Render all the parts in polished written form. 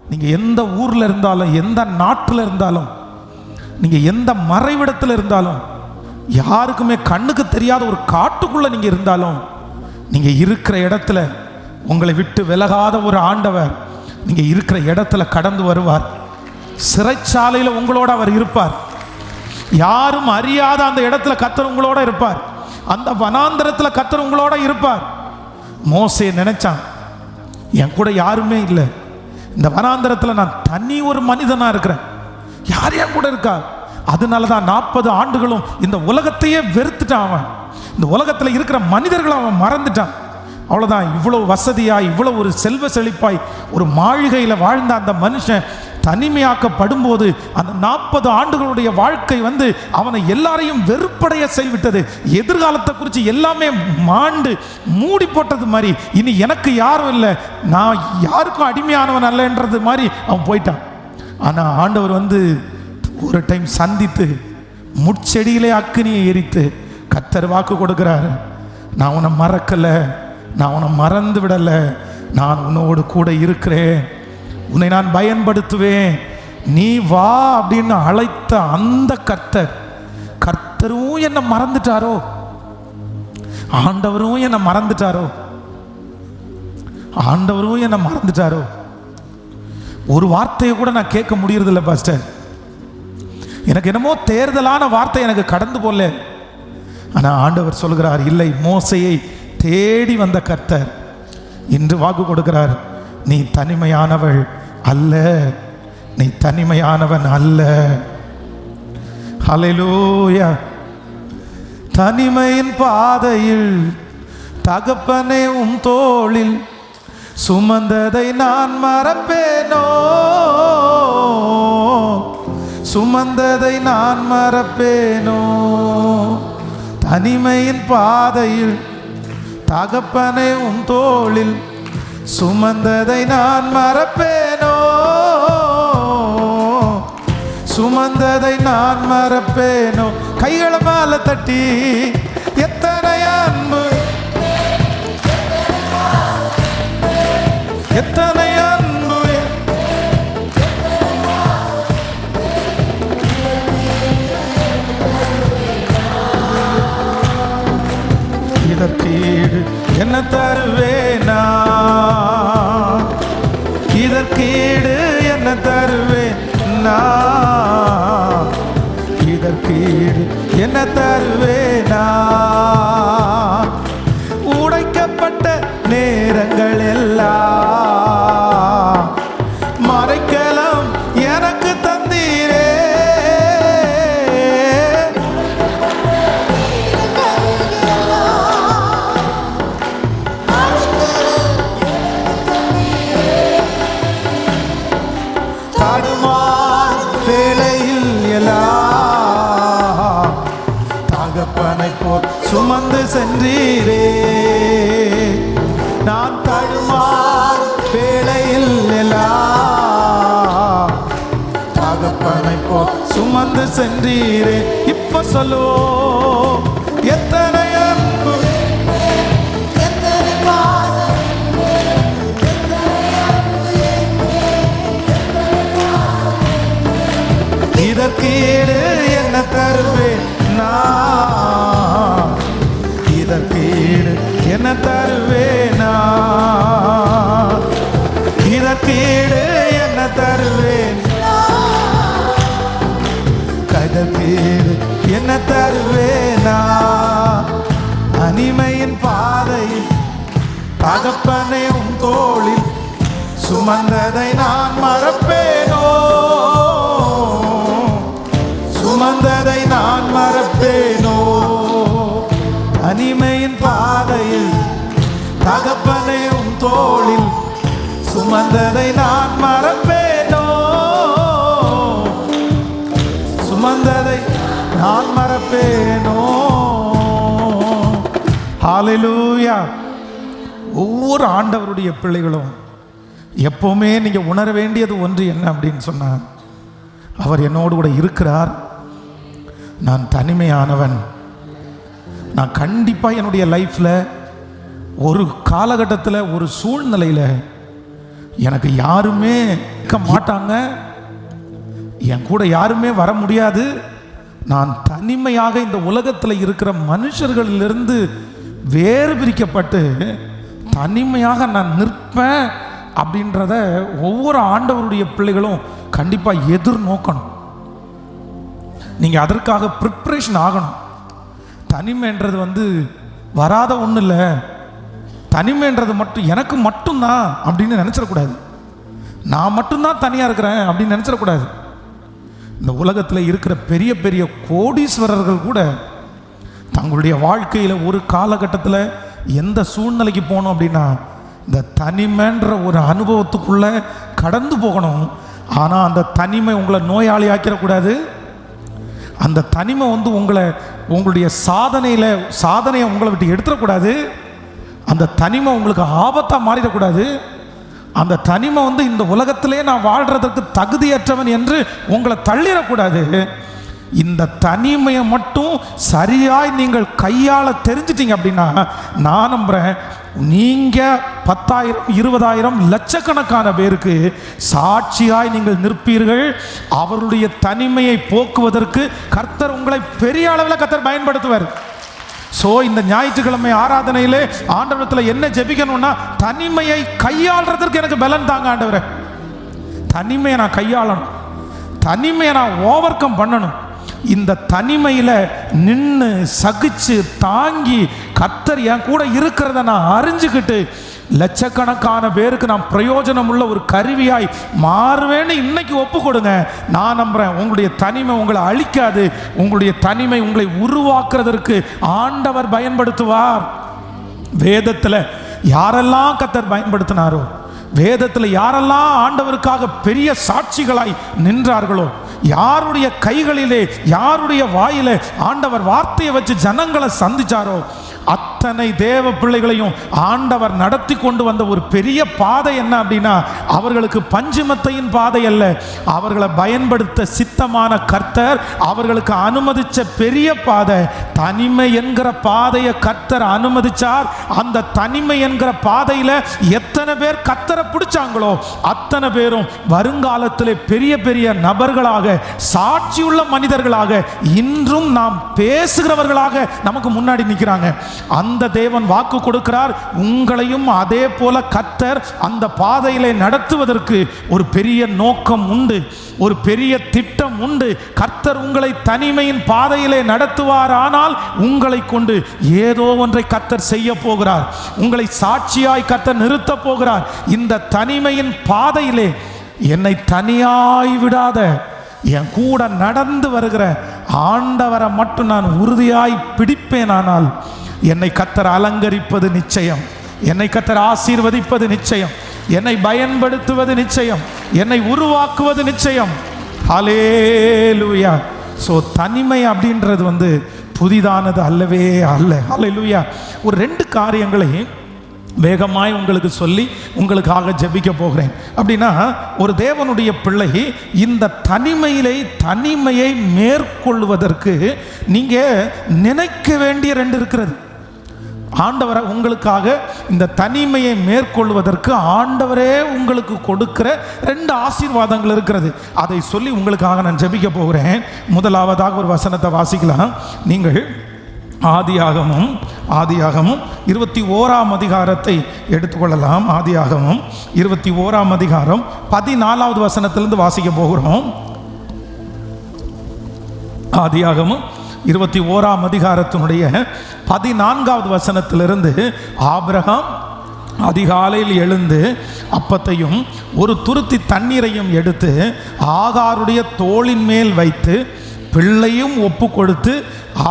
நீங்கள் எந்த ஊரில் இருந்தாலும், எந்த நாட்டில் இருந்தாலும், நீங்கள் எந்த மறைவிடத்தில் இருந்தாலும், யாருக்குமே கண்ணுக்கு தெரியாத ஒரு காட்டுக்குள்ளே நீங்கள் இருந்தாலும், நீங்கள் இருக்கிற இடத்துல உங்களை விட்டு விலகாத ஒரு ஆண்டவர் நீங்கள் இருக்கிற இடத்துல கடந்து வருவார். சிறைச்சாலையில் உங்களோட அவர் இருப்பார். யாரும் அறியாத அந்த இடத்துல கர்த்தர் உங்களோட இருப்பார். அந்த வனாந்தரத்தில் கர்த்தர் உங்களோட இருப்பார். மோசே நினைச்சான், என் கூட யாருமே இல்லை, இந்த வனாந்தரத்தில் நான் தனி ஒரு மனிதனாக இருக்கிறேன், யார் என் கூட இருக்கா? அதனால தான் 40 ஆண்டுகளும் இந்த உலகத்தையே வெறுத்துட்டான். அவன் இந்த உலகத்தில் இருக்கிற மனிதர்களை அவன் மறந்துட்டான். அவ்வளோதான். இவ்வளோ வசதியாய், இவ்வளோ ஒரு செல்வ செழிப்பாய் ஒரு மாளிகையில் வாழ்ந்த அந்த மனுஷன் தனிமையாக்கப்படும் போது அந்த 40 ஆண்டுகளுடைய வாழ்க்கை அவனை எல்லாரையும் வெறுப்படைய செய்விட்டது. எதிர்காலத்தை குறித்து எல்லாமே மாண்டு மூடி போட்டது மாதிரி, இனி எனக்கு யாரும் இல்லை, நான் யாருக்கும் அடிமையானவன் அல்லன்றது மாதிரி அவன் போயிட்டான். ஆனால் ஆண்டவர் ஒரு டைம் சந்தித்து முட்செடியிலே அக்கினியை எரித்து கர்த்தர் வாக்கு கொடுக்கிறாரு, நான் உன்னை மறக்கலை, நான் உன்னை மறந்து விடலை, நான் உன்னோடு கூட இருக்கிறேன், உன்னை நான் பயன்படுத்துவேன், நீ வா அப்படின்னு அழைத்த அந்த கர்த்தரும் என்னை மறந்துட்டாரோ, ஆண்டவரும் என்னை மறந்துட்டாரோ, ஆண்டவரும் என்னை மறந்துட்டாரோ. ஒரு வார்த்தையை கூட நான் கேட்க முடியறதில்லை பாஸ்டர். எனக்கு என்னமோ தேர்தலான வார்த்தை எனக்கு கடந்து போல. ஆனால் ஆண்டவர் சொல்கிறார், இல்லை, மோசையை தேடி வந்த கர்த்தர் இன்று வாக்கு கொடுக்கிறார், நீ தனிமையானவள் அல்ல, நீ தனிமையானவன் அல்ல. ஹல்லேலூயா. தனிமையின் பாதையில் தகப்பனே உம் தோளில் சுமந்ததை நான் மறப்பேனோ, சுமந்ததை நான் மறப்பேனோ. தனிமையின் பாதையில் தகப்பனே உம் தோளில் சுமந்ததை நான் மறப்பேனோ, சுமந்ததை நான் மறப்பேனோ. கைகளை மேல தட்டி எத்தனை அன்பு, எத்தனை அன்பு, இதற்கீடு என்ன தருவேனா, இதற்கீடு என்ன தருவேனா, இதற்கீடு என்ன தருவேனா. உடைக்கப்பட்ட நேரங்கள் எல்லாம் மறைக்கலாம் எனக்கு தந்தீரே, வேலையில் எல்லாம் தகப்பனை போல் சுமந்து சென்றீரே. நான் தடுமாறு வேலையில் எல்லாம் தகப்பனை போல் சுமந்து சென்றீரே. இப்ப சொல்லுவோம், எத்தனை அன்பு, இதற்கீடு என்ன தருவேன் நான், இதற்கீடு என்ன தருவேனா, இதற்கீடு என்ன தருவேன், இதற்கீடு என்ன தருவேனா. தனிமையின் பாதையில் தகப்பனே உன் தோளில் சுமந்ததை நான் மறப்பேனோ, சுமந்ததை நான் மறப்பேனோ. தனிமையின் பாதையில் தகப்பனே உன் தோளில் சுமந்ததை நான் மறப்பேனோ, சுமந்ததை நான் மறப்பேனோ. ஹல்லேலூயா. ஒவ்வொரு ஆண்டவருடைய பிள்ளைகளும் எப்பவுமே நீங்க உணர வேண்டியது ஒன்று என்ன அப்படின்னு சொன்னா, அவர் என்னோடு கூட இருக்கிறார், நான் தனிமையானவன். நான் கண்டிப்பாக என்னுடைய லைஃப்பில் ஒரு காலகட்டத்தில் ஒரு சூழ்நிலையில் எனக்கு யாருமே இருக்க மாட்டாங்க, என் கூட யாருமே வர முடியாது, நான் தனிமையாக இந்த உலகத்தில் இருக்கிற மனுஷர்களிலிருந்து வேறு பிரிக்கப்பட்டு தனிமையாக நான் நிற்பேன் அப்படின்றத ஒவ்வொரு ஆண்டவருடைய பிள்ளைகளும் கண்டிப்பாக எதிர்நோக்கணும். நீங்கள் அதற்காக ப்ரிப்ரேஷன் ஆகணும். தனிமைன்றது வராத ஒன்றும் இல்லை, தனிமைன்றது மட்டும் எனக்கு மட்டும்தான் அப்படின்னு நினச்சிடக்கூடாது. நான் மட்டும்தான் தனியாக இருக்கிறேன் அப்படின்னு நினச்சிடக்கூடாது. இந்த உலகத்தில் இருக்கிற பெரிய பெரிய கோடீஸ்வரர்கள் கூட தங்களுடைய வாழ்க்கையில் ஒரு காலகட்டத்தில் எந்த சூழ்நிலைக்கு போகணும் அப்படின்னா இந்த தனிமைன்ற ஒரு அனுபவத்துக்குள்ளே கடந்து போகணும். ஆனால் அந்த தனிமை உங்களை நோயாளி ஆக்கிடக்கூடாது. அந்த தனிமை உங்களுடைய சாதனையை உங்களை விட்டு எடுத்துடக்கூடாது. அந்த தனிமை உங்களுக்கு ஆபத்தாக மாறிடக்கூடாது. அந்த தனிமை இந்த உலகத்திலே நான் வாழ்கிறதுக்கு தகுதியற்றவன் என்று உங்களை தள்ளிடக்கூடாது. இந்த தனிமையை மட்டும் சரியாய் நீங்கள் கையாள தெரிஞ்சிட்டீங்க அப்படின்னா நான் நம்புகிறேன், நீங்கள் 10,000 20,000 லட்சக்கணக்கான பேருக்கு சாட்சியாய் நீங்கள் நிற்பீர்கள். அவருடைய தனிமையை போக்குவதற்கு கர்த்தர் உங்களை பெரிய அளவில் கர்த்தர் பயன்படுத்துவார். ஸோ இந்த ஞாயிற்றுக்கிழமை ஆராதனையிலே ஆண்டவரத்தில் என்ன ஜெபிக்கணும்னா, தனிமையை கையாளுறதற்கு எனக்கு பலன் தாங்க ஆண்டவரே. தனிமையை நான் கையாளணும், தனிமையை நான் ஓவர் கம் பண்ணணும். இந்த தனிமையில் நின்று சகிச்சு தாங்கி கர்த்தர் என் கூட இருக்கிறத நான் அறிஞ்சுக்கிட்டு லட்சக்கணக்கான பேருக்கு நான் பிரயோஜனம் உள்ள ஒரு கருவியாய் மாறுவேன்னு இன்னைக்கு ஒப்பு கொடுங்க. நான் நம்புறேன் உங்களுடைய தனிமை உங்களை அழிக்காது. உங்களுடைய தனிமை உங்களை உருவாக்குறதற்கு ஆண்டவர் பயன்படுத்துவார். வேதத்தில் யாரெல்லாம் கர்த்தர் பயன்படுத்தினாரோ, வேதத்தில் யாரெல்லாம் ஆண்டவருக்காக பெரிய சாட்சிகளாய் நின்றார்களோ, யாருடைய கைகளிலே யாருடைய வாயிலே ஆண்டவர் வார்த்தையை வச்சு ஜனங்களை சந்திச்சாரோ, அத்தனை தேவ பிள்ளைகளையும் ஆண்டவர் நடத்தி கொண்டு வந்த ஒரு பெரிய பாதை என்ன அப்படின்னா, அவர்களுக்கு பஞ்சுமத்தையின் பாதை அல்ல, அவர்களை பயன்படுத்த சித்தமான கர்த்தர் அவர்களுக்கு அனுமதிச்ச பெரிய பாதை. தனிமை என்கிற பாதையை கர்த்தர் அனுமதிச்சார். அந்த தனிமை என்கிற பாதையில் எத்தனை பேர் கர்த்தரை பிடிச்சாங்களோ அத்தனை பேரும் வருங்காலத்தில் பெரிய பெரிய நபர்களாக, சாட்சியுள்ள மனிதர்களாக, இன்றும் நாம் பேசுகிறவர்களாக நமக்கு முன்னாடி நிற்கிறாங்க. அந்த தேவன் வாக்கு கொடுக்கிறார், உங்களையும் அதே போல கர்த்தர் அந்த பாதையிலே நடத்துவதற்கு ஒரு பெரிய நோக்கம் உண்டு, ஒரு பெரிய திட்டம் உண்டு. கர்த்தர் உங்களை தனிமையின் பாதையிலே நடத்துவார். ஆனால் உங்களை கொண்டு ஏதோ ஒன்றை கர்த்தர் செய்ய போகிறார். உங்களை சாட்சியாய் கர்த்தர் நிறுத்த போகிறார். இந்த தனிமையின் பாதையிலே என்னை தனியாய் விடாத, என் கூட நடந்து வருகிற ஆண்டவரை மட்டும் நான் உறுதியாய் பிடிப்பேனானால் என்னை கர்த்தர் அலங்கரிப்பது நிச்சயம், என்னை கர்த்தர் ஆசீர்வதிப்பது நிச்சயம், என்னை பயன்படுத்துவது நிச்சயம், என்னை உருவாக்குவது நிச்சயம். ஹல்லேலூயா. ஸோ தனிமை அப்படின்றது புதிதானது அல்லவே அல்ல. ஹல்லேலூயா. ஒரு 2 காரியங்களை வேகமாய் உங்களுக்கு சொல்லி உங்களுக்காக ஜெபிக்க போகிறேன். அப்படின்னா, ஒரு தேவனுடைய பிள்ளை இந்த தனிமையை மேற்கொள்வதற்கு நீங்கள் நினைக்க வேண்டிய 2 இருக்கிறது. ஆண்டவரை உங்களுக்காக இந்த தனிமையை மேற்கொள்வதற்கு ஆண்டவரே உங்களுக்கு கொடுக்கிற 2 ஆசீர்வாதங்கள் இருக்கிறது. அதை சொல்லி உங்களுக்காக நான் ஜெபிக்க போகிறேன். முதலாவதாக ஒரு வசனத்தை வாசிக்கலாம். நீங்கள் ஆதியாகமம் 21ஆம் அதிகாரத்தை எடுத்துக்கொள்ளலாம். ஆதியாகமம் 21ஆம் அதிகாரம் 14வது வசனத்திலிருந்து வாசிக்க போகிறோம். ஆதியாகமம் 21ஆம் அதிகாரத்தினுடைய 14வது வசனத்திலிருந்து, ஆபிரகாம் அதிகாலையில் எழுந்து அப்பத்தையும் ஒரு துருத்தி தண்ணீரையும் எடுத்து ஆகாருடைய தோளின் மேல் வைத்து பிள்ளையும் ஒப்பு கொடுத்து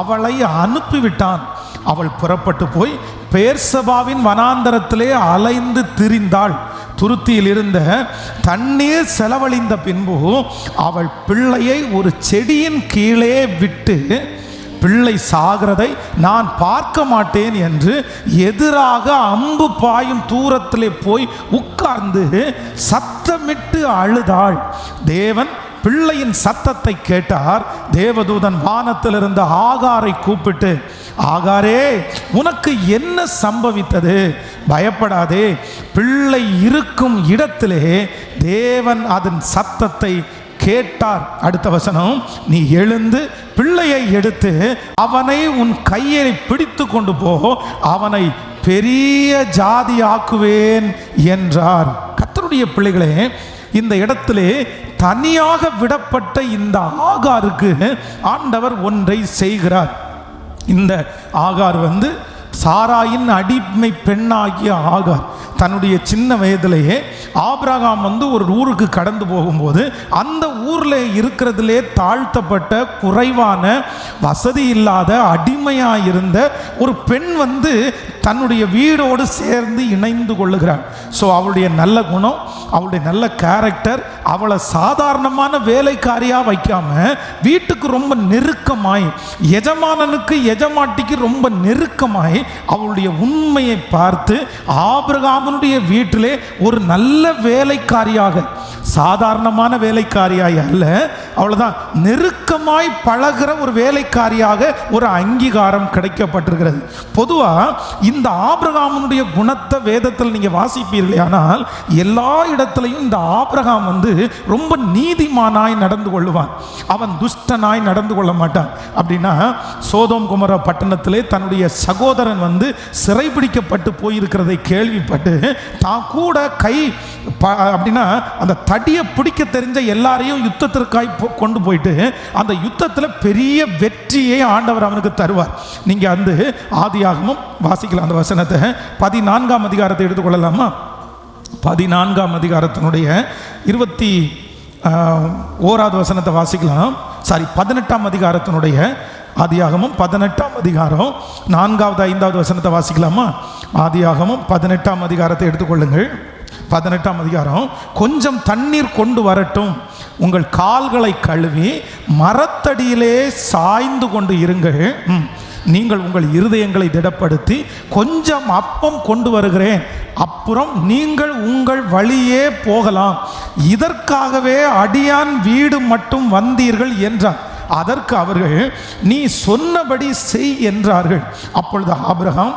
அவளை அனுப்பிவிட்டான். அவள் புறப்பட்டு போய் பேர்சபாவின் வனாந்தரத்திலே அலைந்து திரிந்தாள். துருத்தியில் இருந்த தண்ணீர் செலவழிந்த பின்பு அவள் பிள்ளையை ஒரு செடியின் கீழே விட்டு, பிள்ளை சாகிறதை நான் பார்க்க மாட்டேன் என்று எதிராக அம்பு பாயும் தூரத்திலே போய் உட்கார்ந்து சத்தமிட்டு அழுதாள். தேவன் பிள்ளையின் சத்தத்தை கேட்டார். தேவதூதன் வானத்தில் இருந்த ஆகாரை கூப்பிட்டு, ஆகாரே, உனக்கு என்ன சம்பவித்தது? பயப்படாதே, பிள்ளை இருக்கும் இடத்திலே தேவன் அதன் சத்தத்தை கேட்டார். அடுத்த வசனம், நீ எழுந்து பிள்ளையை எடுத்து அவனை உன் கையை பிடித்து கொண்டு போ, அவனை பெரிய ஜாதி ஆக்குவேன் என்றார். கர்த்தருடைய பிள்ளைகளே, இந்த இடத்திலே தனியாக விடப்பட்ட இந்த ஆகாருக்கு ஆண்டவர் ஒன்றை செய்கிறார். இந்த ஆகார் சாராயின் அடிமை பெண்ணாகிய ஆகார் தன்னுடைய சின்ன வயதிலேயே ஆபிரகாம் ஒரு ஊருக்கு கடந்து போகும்போது அந்த ஊரில் இருக்கிறதுலே தாழ்த்தப்பட்ட குறைவான வசதி இல்லாத அடிமையாக இருந்த ஒரு பெண் தன்னுடைய வீடோடு சேர்ந்து இணைந்து கொள்ளுகிறார். ஸோ அவளுடைய நல்ல குணம், அவளுடைய நல்ல கேரக்டர் அவளை சாதாரணமான வேலைக்காரியாக வைக்காம வீட்டுக்கு ரொம்ப நெருக்கமாய், எஜமானனுக்கு எஜமாட்டிக்கு ரொம்ப நெருக்கமாய் அவளுடைய உண்மையை பார்த்து ஆபிரகாமுடைய வீட்டிலே ஒரு நல்ல வேலைக்காரியாக, சாதாரணமான வேலைக்காரியாய் அல்ல, அவ்வளவுதான், நெருக்கமாய் பழகிற ஒரு வேலைக்காரியாக ஒரு அங்கீகாரம் கிடைக்கப்பட்டிருக்கிறது. பொதுவாக இந்த ஆபிரகாமுடைய குணத்தை வேதத்தில் நீங்க வாசிப்பீர்கள், ஆனால் எல்லா இடத்திலையும் இந்த ஆபிரகாம் ரொம்ப நீதிமானாய் நடந்து கொள்ளுவான். அவன் துஷ்டனாய் நடந்து கொள்ள மாட்டான். அப்படின்னா சோதோம் குமர பட்டணத்திலே தன்னுடைய சகோதரன் சிறைபிடிக்கப்பட்டு போயிருக்கிறதை கேள்விப்பட்டு தான் கூட அப்படின்னா அந்த தடியை பிடிக்க தெரிஞ்ச எல்லாரையும் யுத்தத்திற்காய் கொண்டு போயிட்டு அந்த யுத்தத்தில் பெரிய வெற்றியை ஆண்டவர் அவனுக்கு தருவார். நீங்க ஆதியாகமம் வாசிக்கலாம். அந்த வசனத்தை 14ஆம் அதிகாரத்தை எடுத்துக்கொள்ளலாமா? 14ஆம் அதிகாரத்தினுடைய 21வது வசனத்தை வாசிக்கலாம். 18ஆம் அதிகாரத்தினுடைய ஆதியாகமம் 18ஆம் அதிகாரம் 4வது 5வது வசனத்தை வாசிக்கலாமா? ஆதியாகமம் 18ஆம் அதிகாரத்தை எடுத்துக்கொள்ளுங்கள். 18ஆம் அதிகாரம், கொஞ்சம் தண்ணீர் கொண்டு வரட்டும், உங்கள் கால்களை கழுவி மரத்தடியிலே சாய்ந்து கொண்டு இருங்கள், நீங்கள் உங்கள் இருதயங்களை திடப்படுத்தி கொஞ்சம் அப்பம் கொண்டு வருகிறேன், அப்புறம் நீங்கள் உங்கள் வழியே போகலாம், இதற்காகவே அடியான் வீடு மட்டும் வந்தீர்கள் என்றார். அதற்கு அவர்கள், நீ சொன்னபடி செய் என்றார்கள். அப்பொழுது ஆபிரகாம்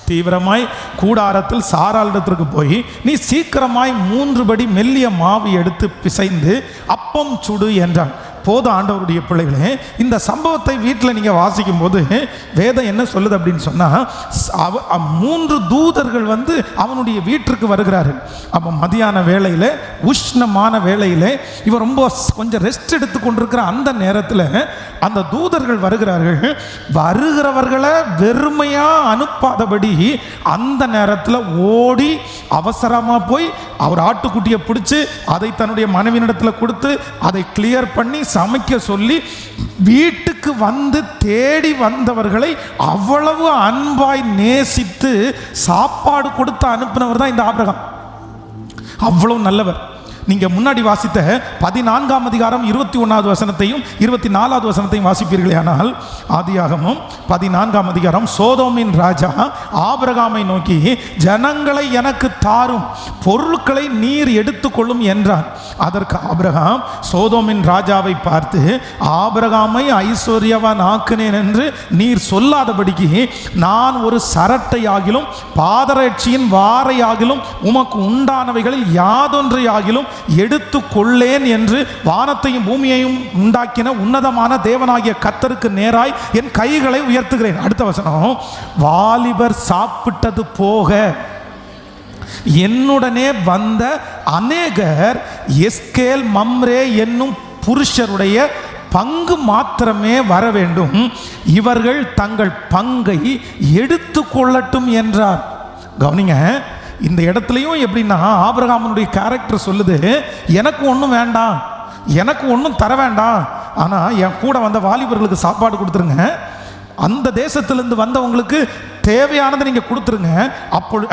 தீவிரமாய் கூடாரத்தில் சாராளிடத்திற்கு போய், நீ சீக்கிரமாய் 3 படி மெல்லிய மாவு எடுத்து பிசைந்து அப்பம் சுடு என்றான். போது ஆண்டவருடைய பிள்ளைகளே, இந்த சம்பவத்தை வீட்டில் நீங்கள் வாசிக்கும் போது வேதம் என்ன சொல்லுது அப்படின்னு சொன்னால், 3 தூதர்கள் அவனுடைய வீட்டிற்கு வருகிறார்கள். அப்போ மதியான வேளையில், உஷ்ணமான வேளையில், இவன் ரொம்ப கொஞ்சம் ரெஸ்ட் எடுத்து கொண்டிருக்கிற அந்த நேரத்தில் அந்த தூதர்கள் வருகிறார்கள். வருகிறவர்களை வெறுமையாக அனுப்பாதபடி அந்த நேரத்தில் ஓடி அவசரமாக போய் அவர் ஆட்டுக்குட்டியை பிடிச்சி அதை தன்னுடைய மனைவியிடத்தில் கொடுத்து அதை கிளியர் பண்ணி சமைக்க சொல்லி வீட்டுக்கு தேடி வந்தவர்களை அவ்வளவு அன்பாய் நேசித்து சாப்பாடு கொடுத்து அனுப்பினவர் தான் இந்த ஆபிரகாம். அவ்வளவு நல்லவர். நீங்க முன்னாடி வாசித்த 14ஆம் அதிகாரம் 21வது வசனத்தையும் 24வது வசனத்தையும் வாசிப்பீர்களே, ஆனால் ஆதியாகமம் 14ஆம் அதிகாரம், சோதோமின் ராஜா ஆபிரகாமை நோக்கி, ஜனங்களை எனக்கு தாரும், பொருட்களை நீர் எடுத்துக்கொள்ளும் என்றான். அதற்கு ஆபிரகாம் சோதோமின் ராஜாவை பார்த்து, ஆபிரகாமை ஐஸ்வர்யவான் ஆக்கினேன் என்று நீர் சொல்லாதபடிக்கு நான் ஒரு சரட்டையாகிலும் பாதரட்சியின் வாரையாகிலும் உமக்கு உண்டானவைகளில் யாதொன்றையாகிலும் எடுத்துக்கொள்ளேன் என்று வானத்தையும் பூமியையும் உண்டாக்கின உன்னதமான தேவனாகிய கர்த்தருக்கு நேராய் என் கைகளை உயர்த்துகிறேன். அடுத்த வசனம், வாலிபர் சாப்பிட்டது போக என்னுடனே வந்த அநேகர் எஸ்கேல் மம்ரே என்னும் புருஷருடைய பங்கு மாத்திரமே வர வேண்டும், இவர்கள் தங்கள் பங்கை எடுத்து கொள்ளட்டும் என்றார். கவனிங்க, இந்த இடத்துலையும் எப்படின்னா ஆபிரகாமுடைய கேரக்டர் சொல்லுது, எனக்கு ஒன்றும் வேண்டாம், எனக்கு ஒன்றும் தர வேண்டாம், ஆனால் என் கூட வந்த வாலிபர்களுக்கு சாப்பாடு கொடுத்துருங்க, அந்த தேசத்திலிருந்து வந்தவங்களுக்கு தேவையானதை நீங்கள் கொடுத்துருங்க.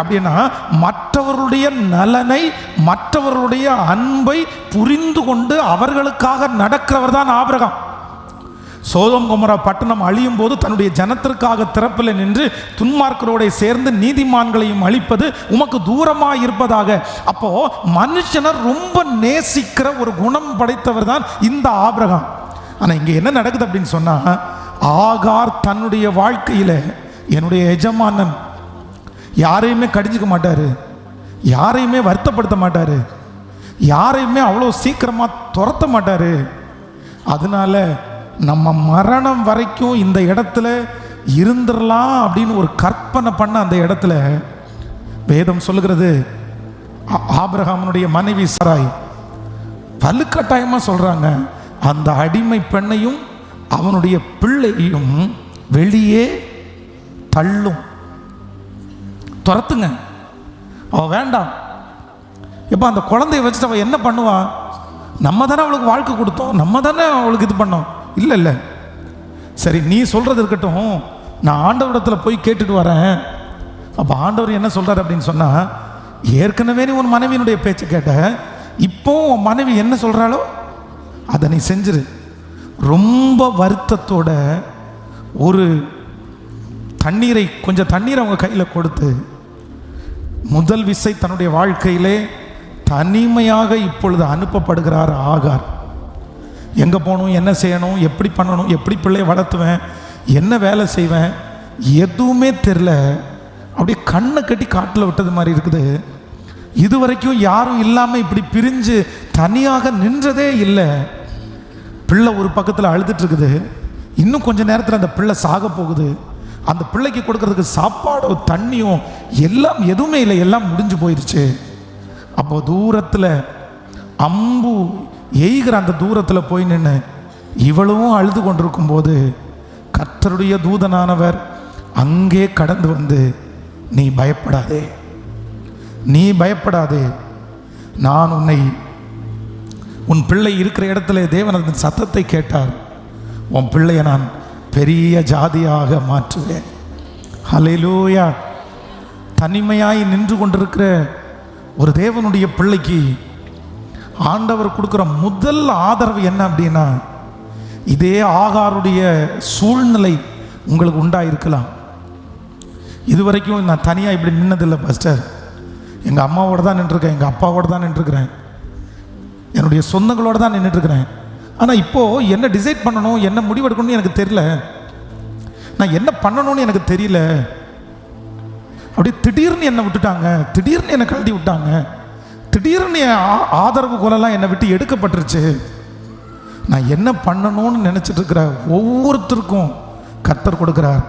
அப்படின்னா மற்றவர்களுடைய நலனை, மற்றவர்களுடைய அன்பை புரிந்து கொண்டு அவர்களுக்காக நடக்கிறவர் தான் ஆபிரகாம். சோதோம் கொமோரா பட்டணம் அழியும் போது தன்னுடைய ஜனத்திற்காக திறப்பில் நின்று துன்மார்க்கரோட சேர்ந்து நீதிமான்களையும் அழிப்பது உமக்கு தூரமாக இருப்பதாக. அப்போ மனுஷனை ரொம்ப நேசிக்கிற ஒரு குணம் படைத்தவர் தான் இந்த ஆபிரகாம். ஆனால் இங்கே என்ன நடக்குது அப்படின்னு சொன்னால், ஆகார் தன்னுடைய வாழ்க்கையில் என்னுடைய எஜமானன் யாரையுமே கடிஞ்சிக்க மாட்டார், யாரையுமே வருத்தப்படுத்த மாட்டார், யாரையுமே அவ்வளோ சீக்கிரமாக துரத்த மாட்டார். அதனால நம்ம மரணம் வரைக்கும் இந்த இடத்துல இருந்துடலாம் அப்படின்னு ஒரு கற்பனை பண்ண அந்த இடத்துல வேதம் சொல்லுகிறது, ஆபிரகாமனுடைய மனைவி சாராய் வலுக்கட்டாயமாக சொல்கிறாங்க, அந்த அடிமை பெண்ணையும் அவனுடைய பிள்ளையையும் வெளியே தள்ளும், துரத்துங்க, அவ வேண்டாம். எப்போ அந்த குழந்தைய வச்சுட்டு அவள் என்ன பண்ணுவா? நம்ம தானே அவளுக்கு வாழ்க்கை கொடுத்தோம், நம்ம தானே அவளுக்கு இது பண்ணோம். இல்லை இல்லை, சரி நீ சொல்கிறது இருக்கட்டும், நான் ஆண்டவரிடத்தில் போய் கேட்டுட்டு வரேன். அப்போ ஆண்டவர் என்ன சொல்கிறார் அப்படின்னு சொன்னால், ஏற்கனவே நீ உன் மனைவியினுடைய பேச்சை கேட்ட, இப்போ உன் மனைவி என்ன சொல்கிறாளோ அதை நீ செஞ்சிரு. ரொம்ப வருத்தத்தோட ஒரு தண்ணீரை, கொஞ்சம் தண்ணீரை அவங்க கையில் கொடுத்து, முதல் விசை தன்னுடைய வாழ்க்கையிலே தனிமையாக இப்பொழுது அனுப்பப்படுகிறார் ஆகார். எங்கே போகணும், என்ன செய்யணும், எப்படி பண்ணணும், எப்படி பிள்ளையை வளர்த்துவேன், என்ன வேலை செய்வேன், எதுவுமே தெரில. அப்படியே கண்ணை கட்டி காட்டில் விட்டது மாதிரி இருக்குது. இதுவரைக்கும் யாரும் இல்லாமல் இப்படி பிரிஞ்சு தனியாக நின்றதே இல்லை. பிள்ளை ஒரு பக்கத்தில் அழுதுட்டு இருக்குது, இன்னும் கொஞ்ச நேரத்தில் அந்த பிள்ளை சாக போகுது. அந்த பிள்ளைக்கு கொடுக்கறதுக்கு சாப்பாடோ தண்ணியோ எல்லாம் எதுவுமே இல்லை, எல்லாம் முடிஞ்சு போயிடுச்சு. அப்போ தூரத்தில் அம்பு எய்கிற அந்த தூரத்தில் போய் நின்று இவளும் அழுது கொண்டிருக்கும் போது கர்த்தருடைய தூதனானவர் அங்கே கடந்து வந்து, நீ பயப்படாதே, நீ பயப்படாதே, நான் உன்னை, உன் பிள்ளை இருக்கிற இடத்துல தேவன் அந்த சத்தத்தை கேட்டார், உன் பிள்ளையை நான் பெரிய ஜாதியாக மாற்றுவேன். ஹல்லேலூயா. தனிமையாய் நின்று கொண்டிருக்கிற ஒரு தேவனுடைய பிள்ளைக்கு ஆண்டவர் கொடுக்குற முதல் ஆதரவு என்ன அப்படின்னா, இதே ஆகாருடைய சூழ்நிலை உங்களுக்கு உண்டாயிருக்கலாம். இதுவரைக்கும் நான் தனியாக இப்படி நின்னதில்லை பாஸ்டர், எங்கள் அம்மாவோடு தான் நின்றுருக்கேன், எங்கள் அப்பாவோடு தான் நின்றுருக்கிறேன், என்னுடைய சொந்தங்களோடு தான் நின்றுட்டுருக்கிறேன். ஆனால் இப்போது என்ன டிசைட் பண்ணணும், என்ன முடிவெடுக்கணும்னு எனக்கு தெரியல, நான் என்ன பண்ணணும்னு எனக்கு தெரியல. அப்படியே திடீர்னு என்னை விட்டுட்டாங்க, திடீர்னு என்னை கழட்டி விட்டாங்க, திடீர்னு ஆதரவு குரலாம் என்னை விட்டு எடுக்கப்பட்டுருச்சு. நான் என்ன பண்ணணும்னு நினச்சிட்டு இருக்கிற ஒவ்வொருத்தருக்கும் கர்த்தர் கொடுக்குறார்.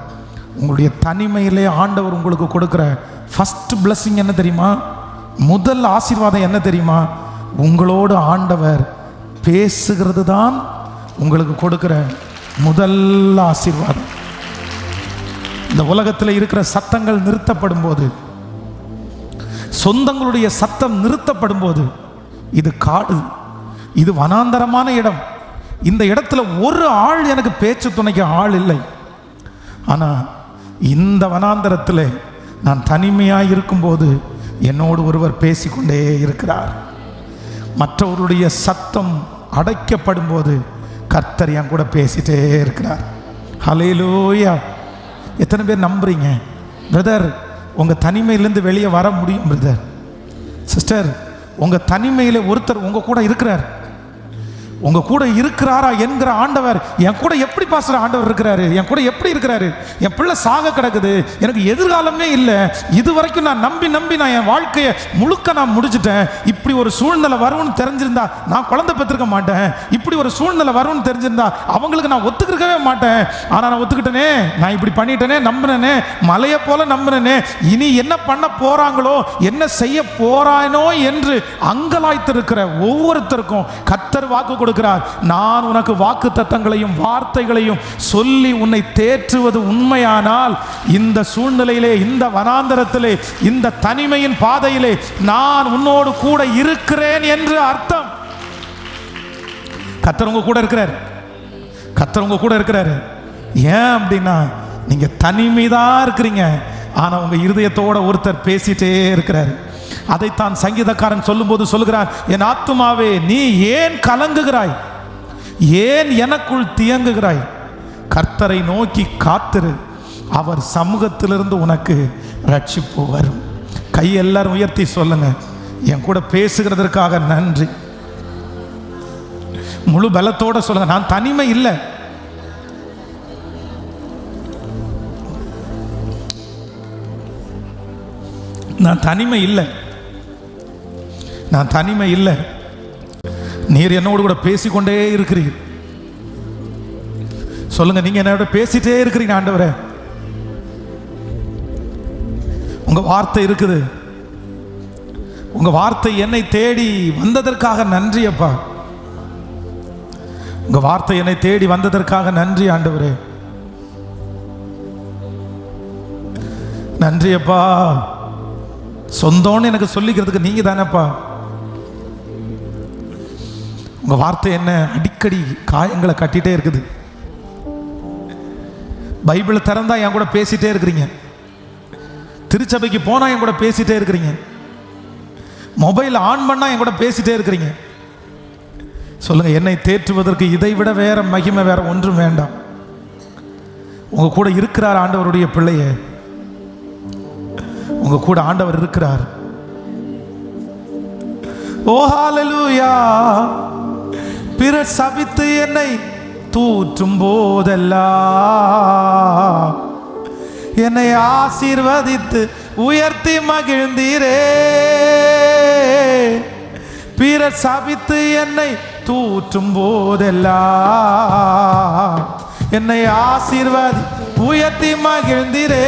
உங்களுடைய தனிமையிலே ஆண்டவர் உங்களுக்கு கொடுக்குற ஃபஸ்ட் பிளஸ்ஸிங் என்ன தெரியுமா? முதல் ஆசீர்வாதம் என்ன தெரியுமா? உங்களோடு ஆண்டவர் பேசுகிறது தான் உங்களுக்கு கொடுக்குற முதல் ஆசீர்வாதம். இந்த உலகத்தில் இருக்கிற சத்தங்கள் நிறுத்தப்படும் போது, சொந்தங்களுடைய சத்தம் நிறுத்தப்படும் போது, இது காடு, இது வனாந்தரமான இடம், இந்த இடத்துல ஒரு ஆள் எனக்கு பேச்சு துணைக்கு ஆள் இல்லை. ஆனால் இந்த வனாந்தரத்தில் நான் தனிமையாக இருக்கும்போது என்னோடு ஒருவர் பேசிக்கொண்டே இருக்கிறார். மற்றவருடைய சத்தம் அடைக்கப்படும் போது கர்த்தர் என் கூட பேசிட்டே இருக்கிறார். ஹல்லேலூயா. எத்தனை பேர் நம்புறீங்க பிரதர் உங்கள் தனிமையிலேருந்து வெளியே வர முடியும்? பிரதர் சிஸ்டர், உங்கள் தனிமையில் ஒருத்தர் உங்கள் கூட இருக்கிறார். உங்கள் கூட இருக்கிறாரா என்கிற ஆண்டவர் என் கூட எப்படி பாசுற ஆண்டவர் இருக்கிறாரு, என் கூட எப்படி இருக்கிறாரு? என் பிள்ளை சாக கிடக்குது, எனக்கு எதிர்காலமே இல்லை, இது வரைக்கும் நான் நம்பி நான் என் வாழ்க்கையை முழுக்க நான் முடிச்சுட்டேன். இப்படி ஒரு சூழ்நிலை வரும்னு தெரிஞ்சிருந்தா நான் குழந்தை பெற்றிருக்க மாட்டேன். இப்படி ஒரு சூழ்நிலை வரும்னு தெரிஞ்சிருந்தா அவங்களுக்கு நான் ஒத்துக்கிருக்கவே மாட்டேன். ஆனால் நான் ஒத்துக்கிட்டேனே, நான் இப்படி பண்ணிட்டேனே, நம்பினேனே, மலையை போல நம்பினேனே, இனி என்ன பண்ண போறாங்களோ, என்ன செய்ய போறானோ என்று அங்கலாய்த்திருக்கிற ஒவ்வொருத்தருக்கும் கர்த்தர் வாக்கு கொடுக்கிறார். நான் உனக்கு வாக்கு தத்தங்களையும் வார்த்தைகளையும் சொல்லி உன்னை தேற்றுவது உண்மையானால், இந்த சூழ்நிலையிலே, இந்த வனாந்தரத்திலே, இந்த தனிமையின் பாதையிலே நான் உன்னோடு கூட இருக்கிறேன் என்று அர்த்தம். கர்த்தர் உங்க கூட இருக்கிறார், கர்த்தர் உங்க கூட இருக்கிறாரு. ஏன் அப்படின்னா, நீங்க தனிமைதான் இருக்கிறீங்க, ஆனா உங்க இருதயத்தோட ஒருத்தர் பேசிட்டே இருக்கிறார். அதைத்தான் சங்கீதக்காரன் சொல்லும்போது சொல்லுகிறான், என் ஆத்துமாவே நீ ஏன் கலங்குகிறாய், ஏன் எனக்குள் தியங்குகிறாய்? கர்த்தரை நோக்கி காத்திரு, அவர் சமூகத்திலிருந்து உனக்கு ரட்சிப்பு வரும். கை எல்லாரும் உயர்த்தி சொல்லுங்க, என் கூட பேசுகிறதற்காக நன்றி. முழு பலத்தோட சொல்லுங்க, நான் தனிமை இல்லை, நான் தனிமை இல்லை, நான் தனிமை இல்லை. நீர் என்னோடு கூட பேசிக்கொண்டே இருக்கிறீர். சொல்லுங்க, நீங்க என்னோட பேசிட்டே இருக்கிறீங்க ஆண்டவரே. உங்க வார்த்தை இருக்குது. உங்க வார்த்தை என்னை தேடி வந்ததற்காக நன்றி அப்பா. உங்க வார்த்தை என்னை தேடி வந்ததற்காக நன்றி ஆண்டவரே. நன்றி அப்பா. சொந்தம்னு எனக்கு சொல்லிக்கிறதுக்கு நீங்க தானேப்பா. உங்க வார்த்தை என்ன அடிக்கடி காயங்களை கட்டிட்டே இருக்குது. பைபிளை திறந்தா என் கூட பேசிட்டே இருக்கிறீங்க. திருச்சபைக்கு போனா என் கூட பேசிட்டே இருக்கிறீங்க. மொபைல் ஆன் பண்ணா என் கூட பேசிட்டே இருக்கிறீங்க. சொல்லுங்க, என்னை தேற்றுவதற்கு இதை விட வேற மகிமை வேற ஒன்றும் வேண்டாம். உங்க கூட இருக்கிறார் ஆண்டவருடைய பிள்ளைய. உங்க கூட ஆண்டவர் இருக்கிறார். ஓ ஹல்லேலூயா. பிறர் சபித்து என்னை தூற்றும் போதெல்லாம் என்னை ஆசீர்வதித்து உயர்த்தி மகிழ்ந்தீரே. பிறர் சபித்து என்னை தூற்றும் போதெல்லாம் என்னை ஆசீர்வதி உயர்த்தி மகிழ்ந்தீரே.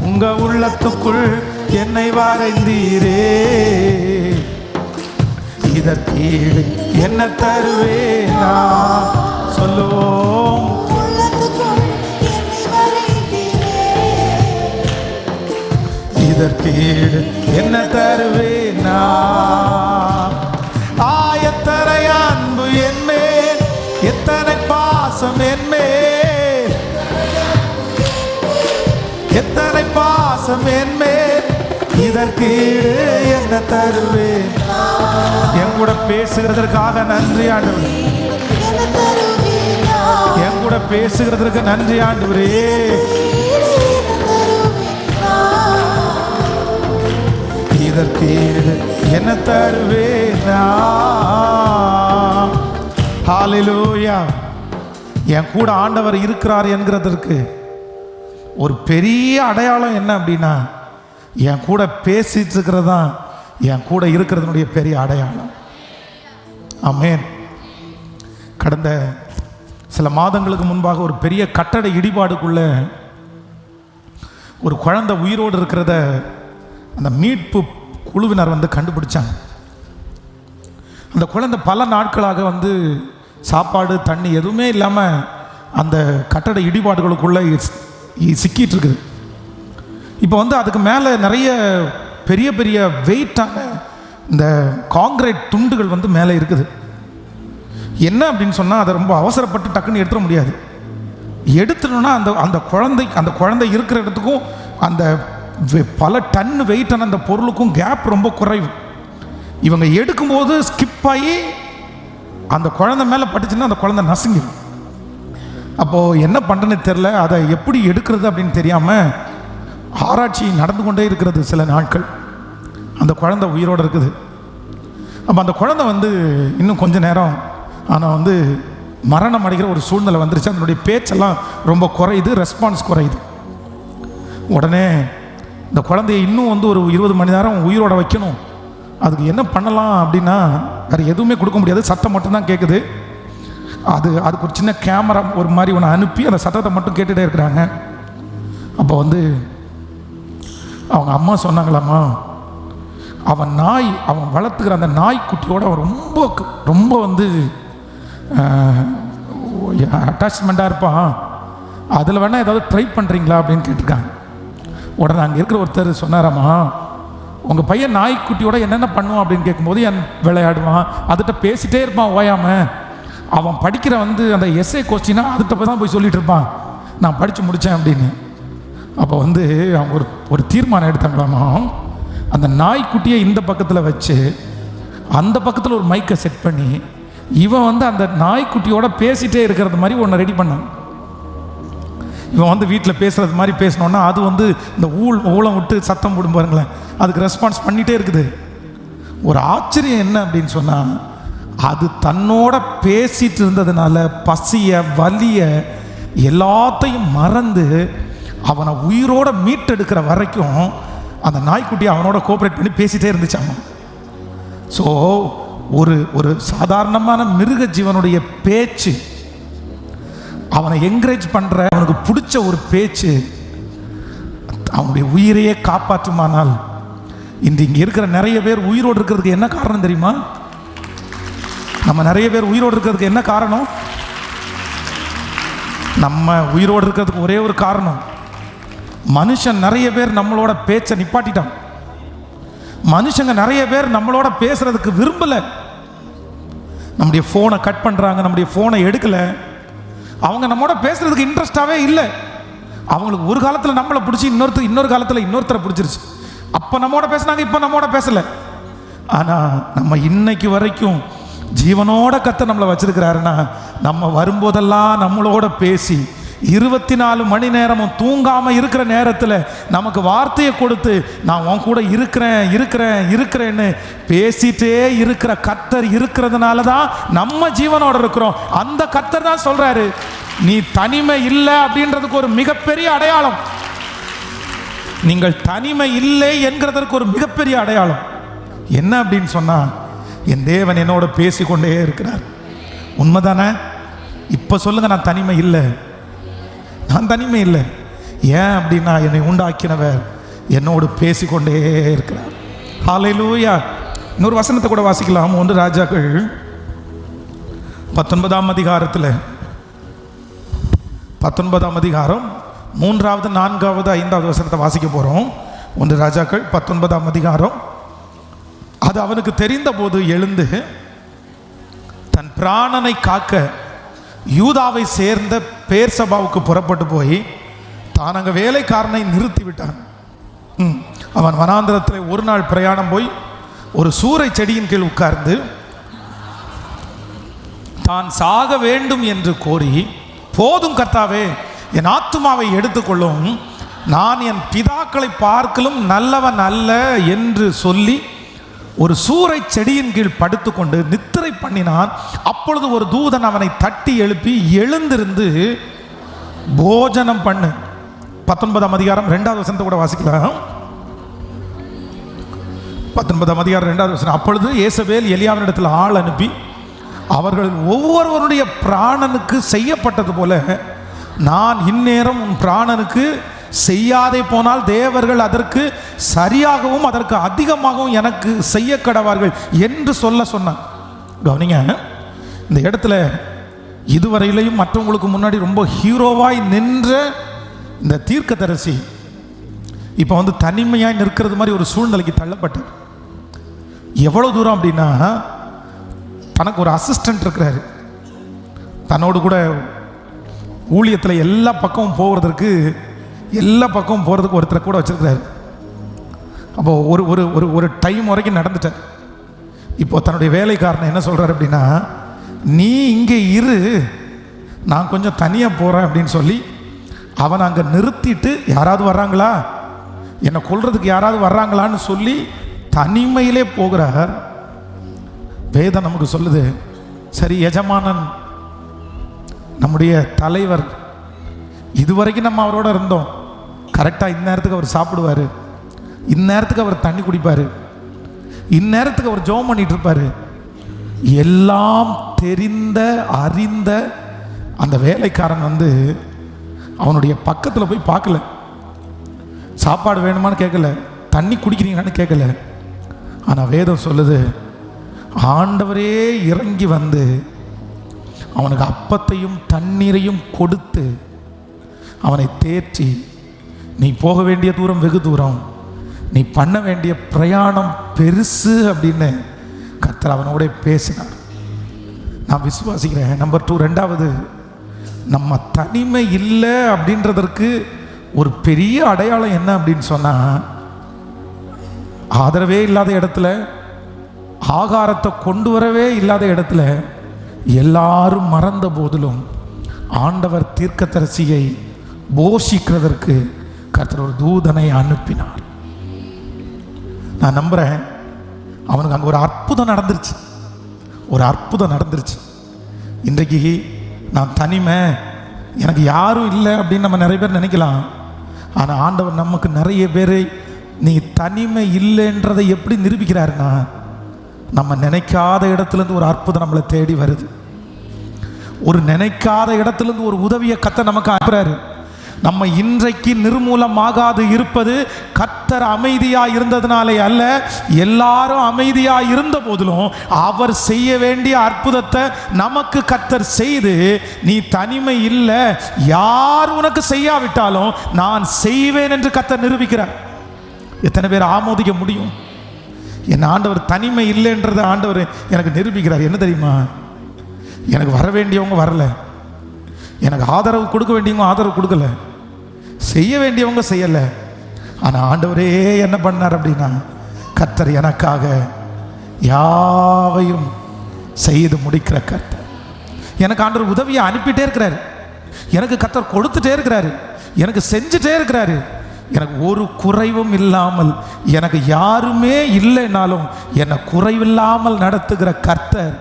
உங்க உள்ளத்துக்குள் என்னை வரைந்தீரே. இதற்கீடு என்ன தருவேனா? சொல்லுவோம். இதற்கீடு என்ன தருவேனா? எத்தனை அன்பு என்மேல், எத்தனை பாசம் என்மேல், எத்தனை பாசம் என்மேல். இதற்கீடு என்ன தருவேன்? என் கூட பேசுகிறதற்காக நன்றி ஆண்டவரே. என் கூட பேசுகிறதற்கு நன்றி ஆண்டவரே. இதற்கீடு என்ன தருவேனா? ஹல்லேலூயா. என் கூட ஆண்டவர் இருக்கிறார் என்கிறதற்கு ஒரு பெரிய அடையாளம் என்ன அப்படின்னா, என் கூட பேசிட்டு இருக்கிறது தான் என் கூட இருக்கிறதுனுடைய பெரிய அடையாளம். ஆமென். கடந்த சில மாதங்களுக்கு முன்பாக ஒரு பெரிய கட்டட இடிபாடுக்குள்ள ஒரு குழந்தை உயிரோடு இருக்கிறத அந்த மீட்பு குழுவினர் வந்து கண்டுபிடிச்சாங்க. அந்த குழந்தை பல நாட்களாக வந்து சாப்பாடு தண்ணி எதுவுமே இல்லாமல் அந்த கட்டட இடிபாடுகளுக்குள்ளே சிக்கிட்டு இருக்குது. இப்போ வந்து அதுக்கு மேலே நிறைய பெரிய பெரிய வெயிட்டான இந்த காங்கிரீட் துண்டுகள் வந்து மேலே இருக்குது. என்ன அப்படின்னு சொன்னால், அதை ரொம்ப அவசரப்பட்டு டக்குன்னு எடுத்துட முடியாது. எடுத்துட்டோன்னா அந்த குழந்தை இருக்கிற இடத்துக்கும் அந்த பல டன் வெயிட்டான அந்த பொருளுக்கும் கேப் ரொம்ப குறைவு. இவங்க எடுக்கும்போது ஸ்கிப் ஆகி அந்த குழந்தை மேலே பட்டுச்சுன்னா அந்த குழந்தை நசுங்கிடும். அப்போது என்ன பண்ணுறேன்னு தெரில, அதை எப்படி எடுக்கிறது அப்படின்னு தெரியாமல் ஆராய்ச்சி நடந்து கொண்டே இருக்கிறது. சில நாட்கள் அந்த குழந்தை உயிரோடு இருக்குது. அப்போ அந்த குழந்தை வந்து இன்னும் கொஞ்ச நேரம் ஆனால் வந்து மரணம் அடைகிற ஒரு சூழ்நிலை வந்துருச்சு. அதனுடைய பேச்செல்லாம் ரொம்ப குறையுது, ரெஸ்பான்ஸ் குறையுது. உடனே இந்த குழந்தைய இன்னும் வந்து ஒரு 20 மணி நேரம் உயிரோட வைக்கணும். அதுக்கு என்ன பண்ணலாம் அப்படின்னா, வேறு எதுவுமே கொடுக்க முடியாது, சத்தம் மட்டும்தான் கேட்குது. அதுக்கு ஒரு சின்ன கேமரா ஒரு மாதிரி ஒன்று அனுப்பி அந்த சத்தத்தை மட்டும் கேட்டுகிட்டே இருக்கிறாங்க. அப்போ வந்து அவங்க அம்மா சொன்னாங்களாம்மா, அவன் வளர்த்துக்கிற அந்த நாய்க்குட்டியோட அவன் ரொம்ப ரொம்ப வந்து அட்டாச்மெண்ட்டாக இருப்பான். அதில் வேணால் ஏதாவது ட்ரை பண்ணுறீங்களா அப்படின்னு கேட்டிருக்காங்க. உடனே அங்கே இருக்கிற ஒருத்தர் சொன்னாராம்மா, உங்கள் பையன் நாய்க்குட்டியோட என்னென்ன பண்ணுவான் அப்படின்னு கேட்கும்போது விளையாடுவான், அதுகிட்ட பேசிகிட்டே இருப்பான் ஓயாமல். அவன் படிக்கிற வந்து அந்த எஸ்ஏ கொஸ்டினா அதுகிட்ட போய் தான் போய் சொல்லிகிட்டு இருப்பான், நான் படித்து முடித்தேன் அப்படின்னு. அப்போ வந்து அவங்க ஒரு தீர்மானம் எடுத்தாங்களாமா, அந்த நாய்க்குட்டியை இந்த பக்கத்தில் வச்சு அந்த பக்கத்தில் ஒரு மைக்கை செட் பண்ணி இவன் வந்து அந்த நாய்க்குட்டியோட பேசிகிட்டே இருக்கிறது மாதிரி ஒன்று ரெடி பண்ணான். இவன் வந்து வீட்டில் பேசுகிறது மாதிரி பேசினோன்னா அது வந்து இந்த ஊழம் விட்டு சத்தம் போடும் பாருங்களேன், அதுக்கு ரெஸ்பான்ஸ் பண்ணிகிட்டே இருக்குது. ஒரு ஆச்சரியம் என்ன அப்படின்னு சொன்னால், அது தன்னோட பேசிட்டு இருந்ததுனால பசிய வலிய எல்லாத்தையும் மறந்து அவனை உயிரோட மீட்டெடுக்கிற வரைக்கும் அந்த நாய்க்குட்டி அவனோட கோஆப்ரேட் பண்ணி பேசிட்டே இருந்துச்சாமா. ஸோ ஒரு சாதாரணமான மிருக ஜீவனுடைய பேச்சு, அவனை என்கரேஜ் பண்ணுற அவனுக்கு பிடிச்ச ஒரு பேச்சு அவனுடைய உயிரையே காப்பாற்றுமானால், இங்கே இருக்கிற நிறைய பேர் உயிரோடு இருக்கிறதுக்கு என்ன காரணம் தெரியுமா? நம்ம நிறைய பேர் உயிரோடு இருக்கிறதுக்கு என்ன காரணம்? நம்ம உயிரோடு இருக்கிறதுக்கு ஒரே ஒரு காரணம், மனுஷன் நிறைய பேர் நம்மளோட பேச்சை நிப்பாட்டிட்டான். மனுஷங்க நிறைய பேர் நம்மளோட பேசுறதுக்கு விரும்பலை. நம்முடைய ஃபோனை கட் பண்ணுறாங்க, நம்முடைய ஃபோனை எடுக்கலை. அவங்க நம்மளோட பேசுறதுக்கு இன்ட்ரெஸ்டாகவே இல்லை. அவங்களுக்கு ஒரு காலத்தில் நம்மளை பிடிச்சி இன்னொரு காலத்தில் இன்னொருத்தரை பிடிச்சிருச்சு. அப்போ நம்மளோட பேசுனாங்க, இப்போ நம்மளோட பேசலை. ஆனால் நம்ம இன்னைக்கு வரைக்கும் ஜீவனோட கர்த்தர் நம்மளை வச்சிருக்கிறாருன்னா, நம்ம வரும்போதெல்லாம் நம்மளோட பேசி 24 மணி நேரமும் தூங்காம இருக்கிற நேரத்தில் நமக்கு வார்த்தையை கொடுத்து, நான் உன் கூட இருக்கிறேன்னு பேசிட்டே இருக்கிற கர்த்தர் இருக்கிறதுனால தான் நம்ம ஜீவனோட இருக்கிறோம். அந்த கர்த்தர் தான் சொல்றாரு, நீ தனிமை இல்லை அப்படின்றதுக்கு ஒரு மிகப்பெரிய அடையாளம். நீங்கள் தனிமை இல்லை என்கிறதற்கு ஒரு மிகப்பெரிய அடையாளம் என்ன அப்படின்னு சொன்னா, என் தேவன் என்னோட பேசிக்கொண்டே இருக்கிறார். உண்மைதானே? இப்போ சொல்லுங்க, நான் தனிமை இல்லை. நான் தனிமை இல்லை. ஏன் அப்படின்னா, என்னை உண்டாக்கினவர் என்னோடு பேசிக்கொண்டே இருக்கிறார். ஹல்லேலூயா. இன்னொரு வசனத்தை கூட வாசிக்கலாம். 1 ராஜாக்கள் 19ஆம் அதிகாரத்தில் 19ஆம் அதிகாரம் 3வது 4வது 5வது வசனத்தை வாசிக்க போகிறோம். 1 ராஜாக்கள் 19ஆம் அதிகாரம். அது அவனுக்கு தெரிந்த போது எழுந்து தன் பிராணனை காக்க யூதாவை சேர்ந்த பேர்சபாவுக்கு புறப்பட்டு போய் தான் அங்கே வேலைக்காரனை நிறுத்தி விட்டான். அவன் வனாந்திரத்தில் ஒரு நாள் பிரயாணம் போய் ஒரு சூரை செடியின் கீழ் உட்கார்ந்து தான் சாக வேண்டும் என்று கோரி, போதும் கர்த்தாவே, என் ஆத்துமாவை எடுத்துக்கொள்ளும், நான் என் பிதாக்களை பார்க்கலும் நல்லவன் அல்ல என்று சொல்லி ஒரு சூரை செடியின் கீழ் படுத்துக்கொண்டு நித்திரை பண்ணினான். அப்பொழுது ஒரு தூதன் அவனை தட்டி எழுப்பி, எழுந்திருந்து போஜனம் பண்ணு. 19ஆம் அதிகாரம் 2வது வசனத்தை கூட வாசிக்கலாம். 19ஆம் அதிகாரம் 2வது வசனம். அப்பொழுது யேசபேல் எலியாவினிடத்தில் ஆள் அனுப்பி, அவர்கள் ஒவ்வொருவருடைய பிராணனுக்கு செய்யப்பட்டது போல நான் இந்நேரம் உன் பிராணனுக்கு செய்யாதே போனால் தேவர்கள் அதற்கு சரியாகவும் அதற்கு அதிகமாகவும் எனக்கு செய்ய கடவார்கள் என்று சொன்னான். கவனிங்க, இந்த இடத்துல இதுவரையிலையும் மற்றவங்களுக்கு முன்னாடி ரொம்ப ஹீரோவாய் நின்ற இந்த தீர்க்கதரிசி இப்போ தனிமையாய் நிற்கிறது மாதிரி ஒரு சூழ்நிலைக்கு தள்ளப்பட்டார். எவ்வளோ தூரம் அப்படின்னா, தனக்கு ஒரு அசிஸ்டன்ட் இருக்கிறாரு, தன்னோடு கூட ஊழியத்தில் எல்லா பக்கமும் போகிறதுக்கு ஒருத்தரை கூட வச்சிருக்கிறாரு. அப்போ ஒரு டைம் வரைக்கும் நடந்துட்டார். இப்போ தன்னுடைய வேலைக்காரனை என்ன சொல்றாரு அப்படின்னா, நீ இங்கே இரு, நான் கொஞ்சம் தனியாக போகிறேன் அப்படின்னு சொல்லி அவனை அங்கே நிறுத்திட்டு, யாராவது வர்றாங்களா, என்னை கொல்றதுக்கு யாராவது வர்றாங்களான்னு சொல்லி தனிமையிலே போகிறார். வேதம் நமக்கு சொல்லுது, சரி எஜமானன் நம்முடைய தலைவர், இதுவரைக்கும் நம்ம அவரோட இருந்தோம், கரெக்டாக இந்நேரத்துக்கு அவர் சாப்பிடுவார், இந்நேரத்துக்கு அவர் தண்ணி குடிப்பார், இந்நேரத்துக்கு அவர் ஜெபம் பண்ணிட்டு இருப்பார். எல்லாம் தெரிந்த அறிந்த அந்த வேலைக்காரன் அவனுடைய பக்கத்தில் போய் பார்க்கல, சாப்பாடு வேணுமான்னு கேட்கல, தண்ணி குடிக்கிறீங்களான்னு கேட்கல. ஆனால் வேதம் சொல்லுது, ஆண்டவரே இறங்கி அவனுக்கு அப்பத்தையும் தண்ணீரையும் கொடுத்து அவனை தேற்றி, நீ போக வேண்டிய தூரம் வெகு தூரம், நீ பண்ண வேண்டிய பிரயாணம் பெருசு அப்படின்னு கர்த்தர் அவனோட பேசினார். நான் விசுவாசிக்கிறேன். நம்பர் 2, ரெண்டாவது, நம்ம தனிமை இல்லை அப்படின்றதற்கு ஒரு பெரிய அடையாளம் என்ன அப்படின்னு சொன்னால், ஆதரவே இல்லாத இடத்துல, ஆகாரத்தை கொண்டு வரவே இல்லாத இடத்துல, எல்லாரும் மறந்த போதிலும் ஆண்டவர் தீர்க்கதரிசியை போஷிக்கிறதற்கு கர்த்தர் ஒரு தூதனை அனுப்பினார். நான் நம்புகிறேன், அவனுக்கு அங்கே ஒரு அற்புதம் நடந்துருச்சு. இன்றைக்கு நான் தனிமை, எனக்கு யாரும் இல்லை அப்படின்னு நம்ம நிறைய பேர் நினைக்கலாம். ஆனால் ஆண்டவர் நமக்கு நிறைய பேரை நீ தனிமை இல்லைன்றதை எப்படி நிரூபிக்கிறாருன்னா, நம்ம நினைக்காத இடத்துலேருந்து ஒரு அற்புதம் நம்மளை தேடி வருது. ஒரு நினைக்காத இடத்துலேருந்து ஒரு உதவியை கர்த்தர் நமக்கு அனுப்புறாரு. நம்ம இன்றைக்கு நிர்மூலமாகாது இருப்பது கர்த்தர் அமைதியாக இருந்ததுனாலே அல்ல, எல்லாரும் அமைதியாக இருந்த போதிலும் அவர் செய்ய வேண்டிய அற்புதத்தை நமக்கு கர்த்தர் செய்து, நீ தனிமை இல்லை, யார் உனக்கு செய்யாவிட்டாலும் நான் செய்வேன் என்று கர்த்தர் நிரூபிக்கிறார். எத்தனை பேர் ஆமோதிக்க முடியும்? என் ஆண்டவர் தனிமை இல்லைன்றதை ஆண்டவர் எனக்கு நிரூபிக்கிறார். என்ன தெரியுமா? எனக்கு வர வேண்டியவங்க வரல, எனக்கு ஆதரவு கொடுக்க வேண்டியவங்க ஆதரவு கொடுக்கல, செய்ய வேண்டியவங்க செய்யலை. ஆனால் ஆண்டவரே என்ன பண்ணார் அப்படின்னா, கர்த்தர் எனக்காக யாவையும் செய்து முடிக்கிற கர்த்தர். எனக்கு ஆண்டவர் உதவியை அனுப்பிட்டே இருக்கிறாரு, எனக்கு கர்த்தர் கொடுத்துட்டே இருக்கிறாரு, எனக்கு செஞ்சுட்டே இருக்கிறாரு. எனக்கு ஒரு குறைவும் இல்லாமல், எனக்கு யாருமே இல்லைனாலும் என்னை குறைவில்லாமல் நடத்துகிற கர்த்தர்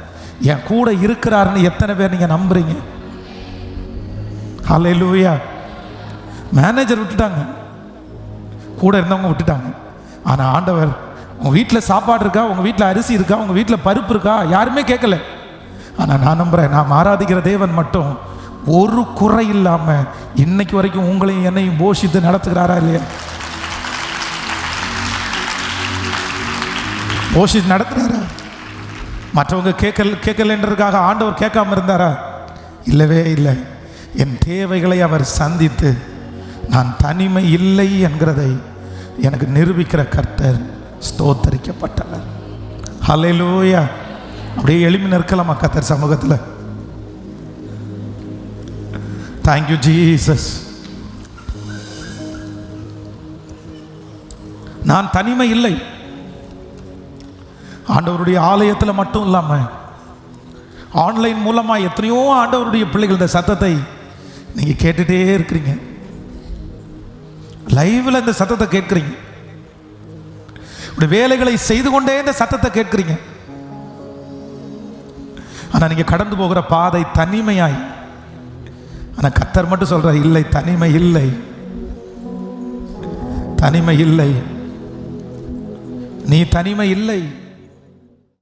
என் கூட இருக்கிறாருன்னு எத்தனை பேர் நீங்கள் நம்புறீங்க? ஹல்லேலூயா. மேனேஜர் விட்டுட்டாங்க, கூட இருந்தவங்க விட்டுட்டாங்க. ஆனால் ஆண்டவர், உங்கள் வீட்டில் சாப்பாடு இருக்கா, உங்கள் வீட்டில் அரிசி இருக்கா, உங்கள் வீட்டில் பருப்பு இருக்கா, யாருமே கேட்கல. ஆனால் நான் நம்புகிறேன், நாம் ஆராதிக்கிற தேவன் மட்டும் ஒரு குறை இல்லாமல் இன்னைக்கு வரைக்கும் உங்களையும் என்னையும் போஷித்து நடத்துகிறாரா இல்லையா? போஷித்து நடத்துகிறாரா? மற்றவங்க கேட்கலன்றதுக்காக ஆண்டவர் கேட்காம இருந்தாரா? இல்லவே இல்லை. என் தேவைகளை அவர் சந்தித்து நான் தனிமை இல்லை என்கிறதை எனக்கு நிரூபிக்கிற கர்த்தர் ஸ்தோத்தரிக்கப்பட்டவர். ஹல்லேலூயா. அப்படியே எளிமை நிற்கலாமா கர்த்தர் சமூகத்தில்? Thank you Jesus. நான் தனிமை இல்லை. ஆண்டவருடைய ஆலயத்தில் மட்டும் இல்லாமல் ஆன்லைன் மூலமாக எத்தனையோ ஆண்டவருடைய பிள்ளைகளோட சத்தத்தை நீங்கள் கேட்டுகிட்டே இருக்கிறீங்க. லைவில் இந்த சத்தத்தை கேட்குறீங்க, வேலைகளை செய்து கொண்டே இந்த சத்தத்தை கேட்குறீங்க. ஆனால் நீங்கள் கடந்து போகிற பாதை தனிமையாய். ஆனால் கர்த்தர் மட்டும் சொல்றார், இல்லை, தனிமை இல்லை, தனிமை இல்லை, நீ தனிமை இல்லை.